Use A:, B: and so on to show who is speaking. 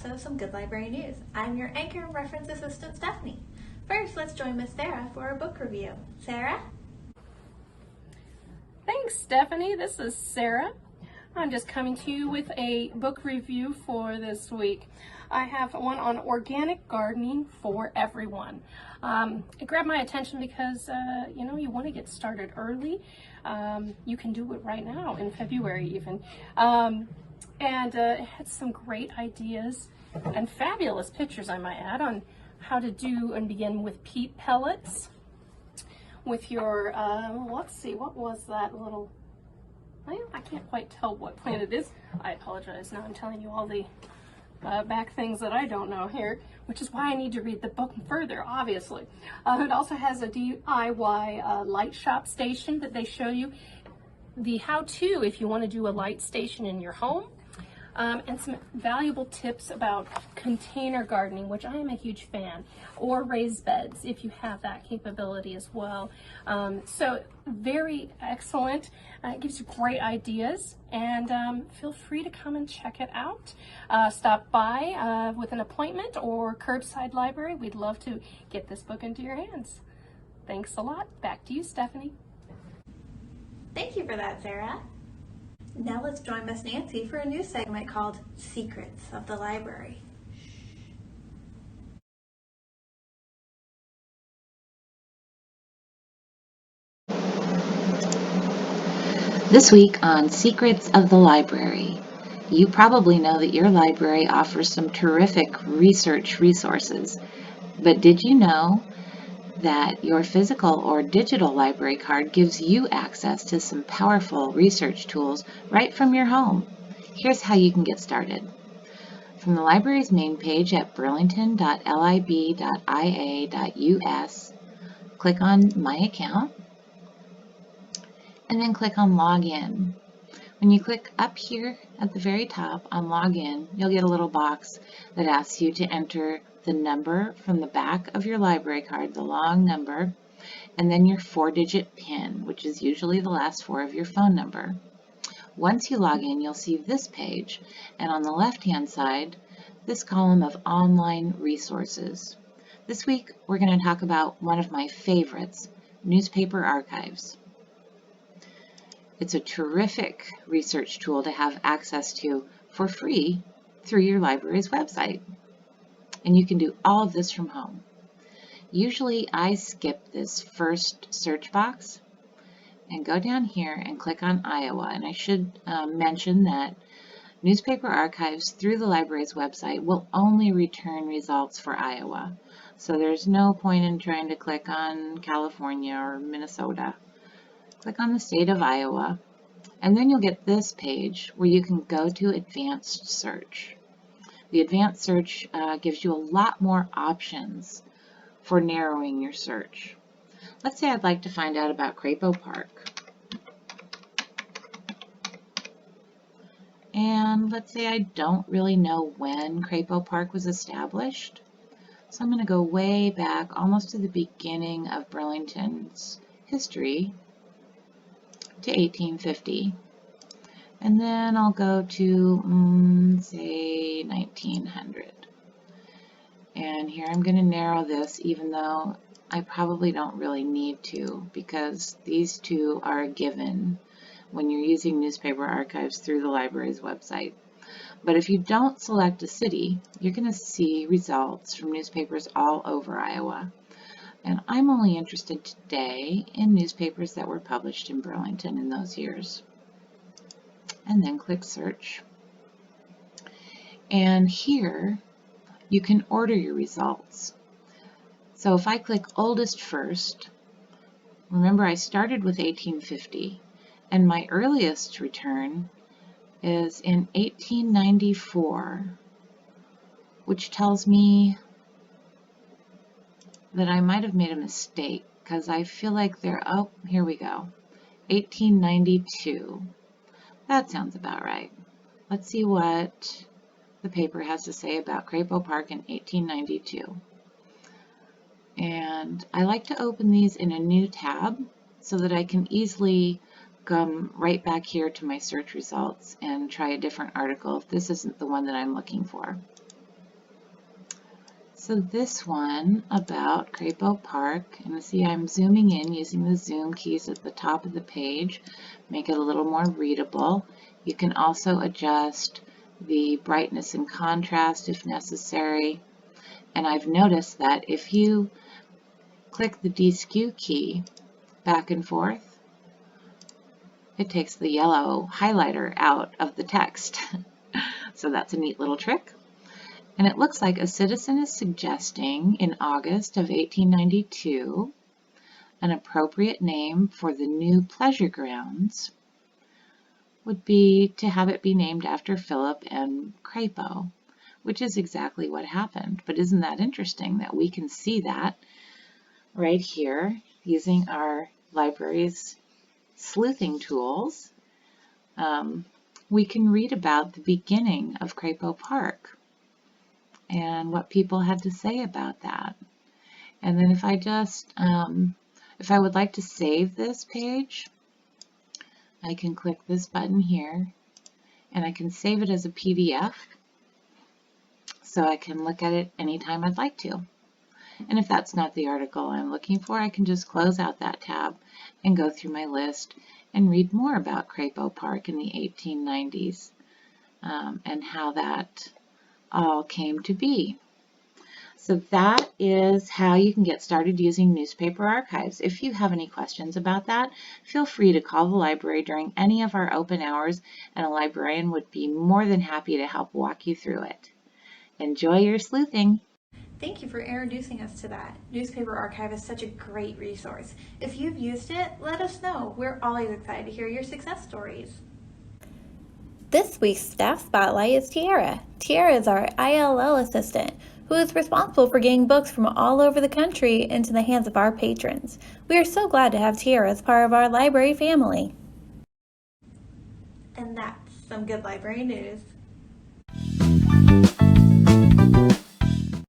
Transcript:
A: also some good library news. I'm your anchor and reference assistant, Stephanie. First, let's join Miss Sarah for a book review. Sarah?
B: Thanks, Stephanie. This is Sarah. I'm just coming to you with a book review for this week. I have one on organic gardening for everyone. It grabbed my attention because, you want to get started early. You can do it right now in February even. It had some great ideas and fabulous pictures, I might add, on how to do and begin with peat pellets. With your, let's see, what was that little, well, I can't quite tell what plant it is. I apologize. Now I'm telling you all the back things that I don't know here, which is why I need to read the book further, obviously. It also has a DIY light shop station that they show you the how-to if you want to do a light station in your home. And some valuable tips about container gardening, which I am a huge fan, or raised beds if you have that capability as well. So very excellent. It gives you great ideas, and feel free to come and check it out. Stop by with an appointment or curbside library. We'd love to get this book into your hands. Thanks a lot. Back to you, Stephanie.
A: Thank you for that, Sarah. Now let's join Miss Nancy for a new segment called Secrets of the Library.
C: This week on Secrets of the Library, you probably know that your library offers some terrific research resources, but did you know that your physical or digital library card gives you access to some powerful research tools right from your home? Here's how you can get started. From the library's main page at burlington.lib.ia.us, click on My Account, and then click on Login. When you click up here at the very top on Login, you'll get a little box that asks you to enter the number from the back of your library card, the long number, and then your 4-digit PIN, which is usually the last 4 of your phone number. Once you log in, you'll see this page, and on the left-hand side, this column of online resources. This week, we're going to talk about one of my favorites, newspaper archives. It's a terrific research tool to have access to for free through your library's website. And you can do all of this from home. Usually I skip this first search box and go down here and click on Iowa. And I should mention that newspaper archives through the library's website will only return results for Iowa. So there's no point in trying to click on California or Minnesota. Click on the state of Iowa, and then you'll get this page where you can go to Advanced Search. The Advanced Search gives you a lot more options for narrowing your search. Let's say I'd like to find out about Crapo Park. And let's say I don't really know when Crapo Park was established. So I'm going to go way back, almost to the beginning of Burlington's history, to 1850. And then I'll go to, say, 1900. And here I'm going to narrow this, even though I probably don't really need to, because these two are a given when you're using newspaper archives through the library's website. But if you don't select a city, you're going to see results from newspapers all over Iowa. And I'm only interested today in newspapers that were published in Burlington in those years. And then click Search. And here you can order your results. So if I click Oldest first, remember I started with 1850, and my earliest return is in 1894, which tells me that I might have made a mistake, because I feel like oh, here we go, 1892. That sounds about right. Let's see what the paper has to say about Crapo Park in 1892. And I like to open these in a new tab so that I can easily come right back here to my search results and try a different article if this isn't the one that I'm looking for. So this one about Crapo Park, and see I'm zooming in using the zoom keys at the top of the page, make it a little more readable. You can also adjust the brightness and contrast if necessary. And I've noticed that if you click the deskew key back and forth, it takes the yellow highlighter out of the text. So that's a neat little trick. And it looks like a citizen is suggesting in August of 1892 an appropriate name for the new pleasure grounds would be to have it be named after Philip and Crapo, which is exactly what happened. But isn't that interesting that we can see that right here using our library's sleuthing tools? We can read about the beginning of Crapo Park and what people had to say about that. And then if I just, if I would like to save this page, I can click this button here and I can save it as a PDF so I can look at it anytime I'd like to. And if that's not the article I'm looking for, I can just close out that tab and go through my list and read more about Crapo Park in the 1890s and how that all came to be. So that is how you can get started using newspaper archives. If you have any questions about that, feel free to call the library during any of our open hours, and a librarian would be more than happy to help walk you through it. Enjoy your sleuthing!
A: Thank you for introducing us to that. Newspaper Archive is such a great resource. If you've used it, let us know. We're always excited to hear your success stories. This week's staff spotlight is Tiara. Tiara is our ILL assistant, who is responsible for getting books from all over the country into the hands of our patrons. We are so glad to have Tiara as part of our library family. And that's some good library news.